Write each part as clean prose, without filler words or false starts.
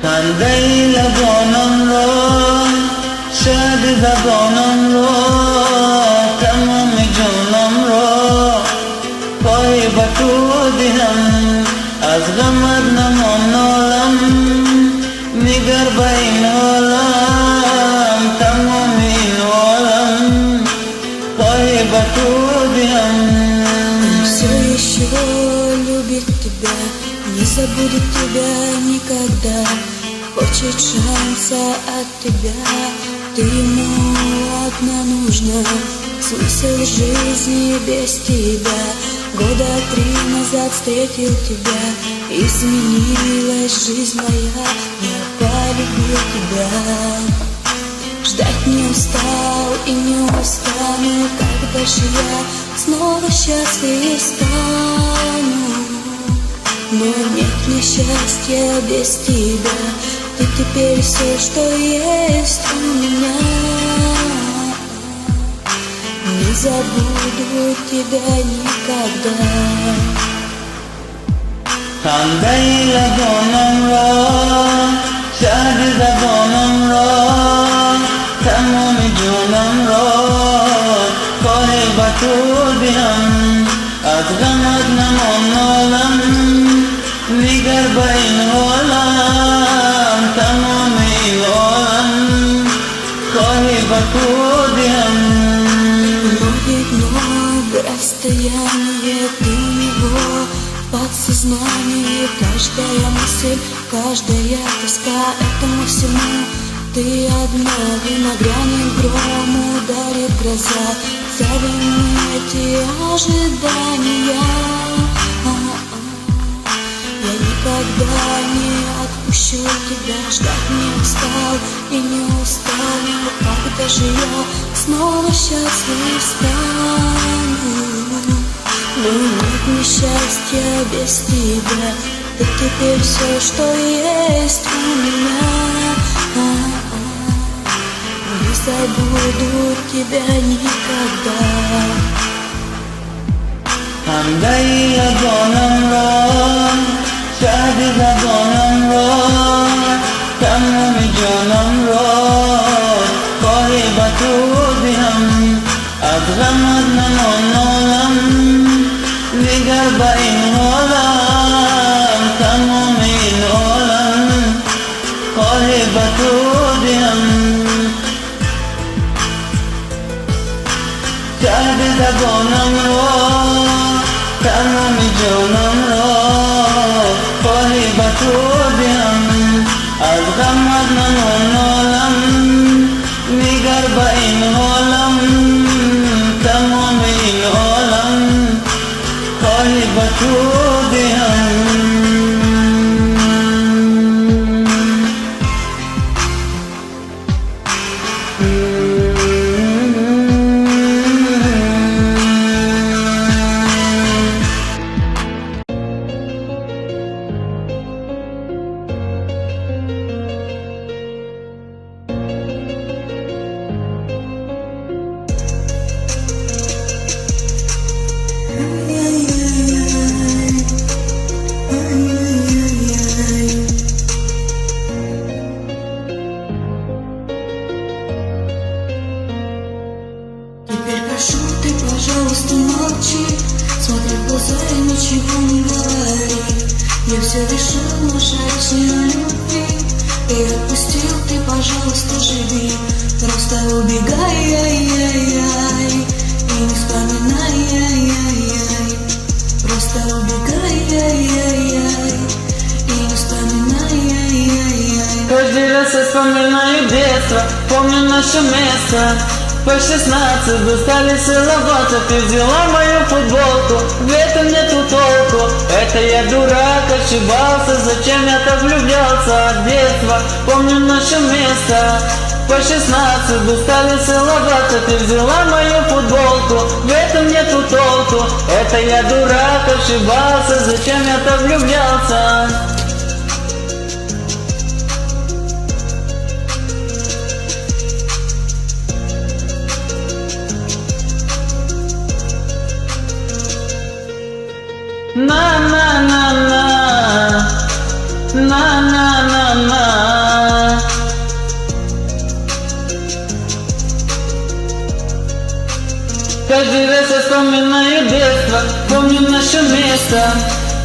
Kandai lagonam ro, shad zagonam ro, tamam junam ro, koi batu dinam, az gamad namon olam, migar bain olam, tamam in olam, koi batu dinam. Все еще любит тебя, не забудет тебя никогда. Хочет шанса от тебя, ты ему одна нужна. Смысл жизни без тебя. Года 3 назад встретил тебя, изменилась жизнь моя, я полюбил тебя. Ждать не устал и не устану, когда же я снова счастлив стану. Но нет мне счастья без тебя, ты теперь все, что есть у меня. Не забуду тебя никогда. Kandai lagonam ro, shad zagonam ro, tamam junam ro, koi batu dinam, az gamad namon olam, migar bain olam, tamam in olam, koi batu dinam. Много расстояние, ты у него в подсознании. Каждая мысль, каждая тоска, этому всему ты одна. И на грани грому ударит гроза, зовем эти ожидания. Я никогда не отпущу тебя, ждать не устал и не устану. Когда же я снова счастлив стану? Но нет несчастья без тебя, ты теперь все, что есть у меня. Не забуду тебя никогда. Kandai lagonam ro, shad zagonam ro, tamam junam ro, koi batu dinam, az gamad namon olam, migar bain olam, tamam in olam, koi batu dinam. Shad zagonam ro, tamam junam ro, koi batu dinam, az gamad namon olam, migar bain olam, tamam in olam, koi batu dinam. Пожалуйста, молчи, смотри в глаза и ничего не говори. Я все решил, мешать не любви, и отпустил, ты, пожалуйста, живи. Просто убегай, ай-яй-яй, и не вспоминай, ай-яй-яй. Просто убегай, ай-яй-яй, и не вспоминай, ай-яй-яй. Каждый раз я вспоминаю детство, помню наше место. По 16 достали целоваться, ты взяла мою футболку, в этом нету толку. Это я дурак, ошибался, зачем я так влюблялся от детства. Помню наше место. По 16 достали целоваться, ты взяла мою футболку, в этом нету толку. Это я дурак, ошибался, зачем я так влюблялся. Na na na na, na na na na. Каждый раз я вспоминаю детство, помню наше место.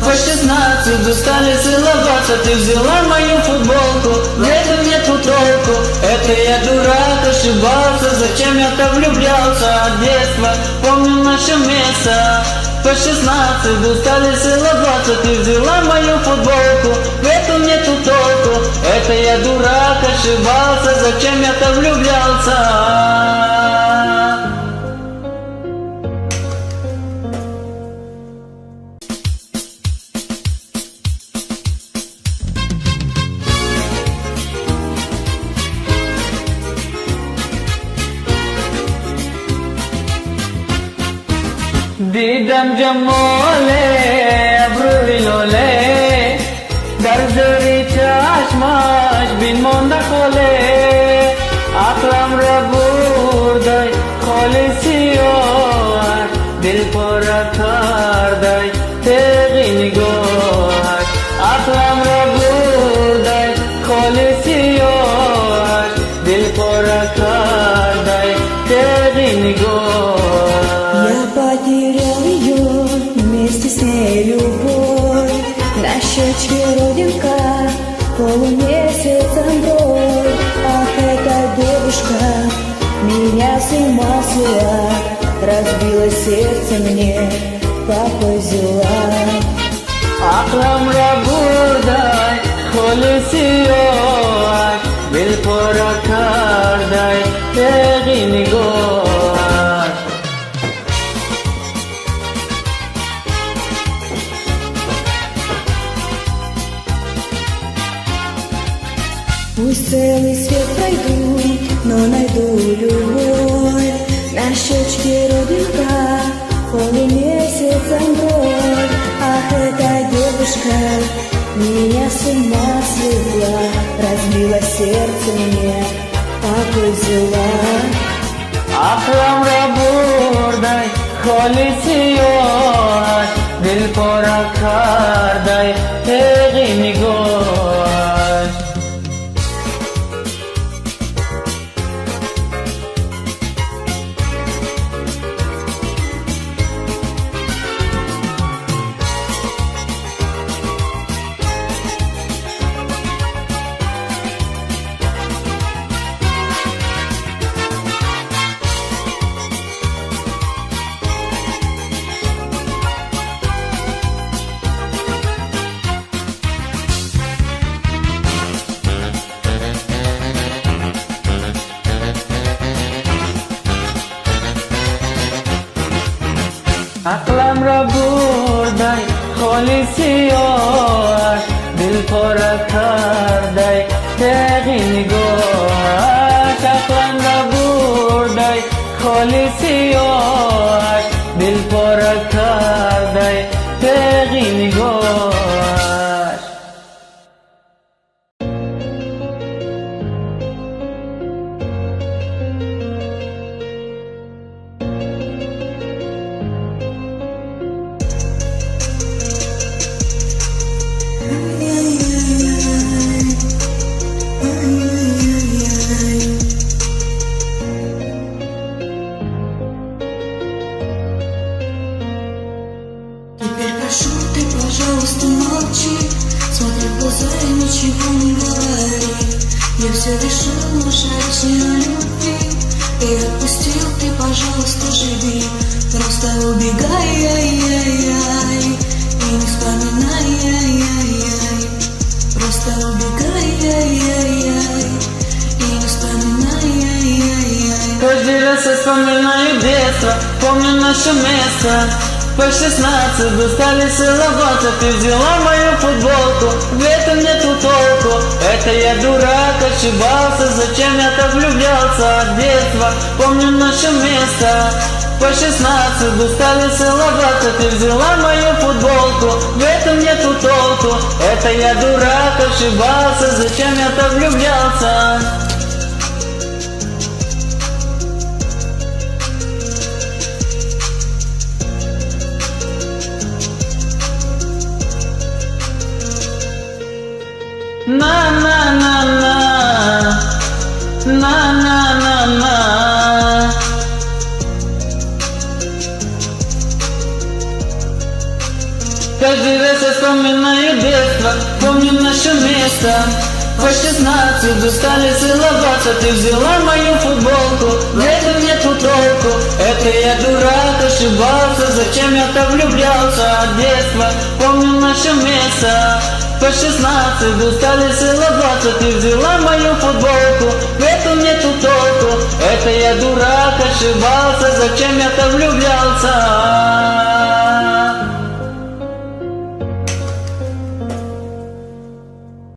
По 16 устали целоваться, ты взяла мою футболку, в этом нету толку. Это я дурак, ошибался, зачем я так влюблялся от детства. Помню наше место. По 16 устали целоваться, ты взяла мою футболку, в этом нету толку. Это я дурак, ошибался, зачем я так влюблялся. دیدم جماله ابرو لوله در زوری چشمش بین مانده خاله عقلم را بردای خالصی آش دل پاره کردای تغی نگاهش عقلم را بردای خالصی آش دل پاره کردای تغی نگاهش. Я потерял ее, вместе с ней любовь. На щечке родинка, полумесяцем бровь. Ах, эта девушка меня с ума свела, разбила сердце мне, какой взяла. عقلم را بردای خالصی آش دل پاره کردای تغی نگاهش. Пусть целый свет пройду, но найду любовь. На щечке родинка, полумесяцем бровь. Ах, эта девушка меня с ума свела, разбила сердце мне, какой взяла. عقلم را بردای خالصی آش دل پاره کردای تغی نگاهش. عقلم را بردای خالصی آش دل پاره کردای تغی نگاهش. عقلم را بردای خالصی آش دل پاره کردای تغی نگاهش. Теперь прошу, ты, пожалуйста, молчи, смотри в глаза и ничего не говори. Я все решил, молчать не о любви, и отпустил, ты, пожалуйста, живи. Просто убегай, ай-яй-яй, и не вспоминай, ай-яй-яй. Просто убегай, ай-яй-яй, и не вспоминай, ай-яй-яй. Каждый раз я вспоминаю детство, помню наше место. По 16 устали целоваться, ты взяла мою футболку, в этом нету толку. Это я дурак, ошибался, зачем я так влюблялся от детства. Помню наше место. По 16 устали целоваться, ты взяла мою футболку, в этом нету толку. Это я дурак, ошибался, зачем я так влюблялся. На-на-на-на, на-на-на-на. Каждый раз я вспоминаю детство, помню наше место. По 16 устали целоваться, ты взяла мою футболку, в этом нету толку. Это я дурак, ошибался, зачем я так влюблялся от детства. Помню наше место. По 16 устали целоваться, ты взяла мою футболку, в этом нету толку. Это я дурак, ошибался, зачем я так влюблялся.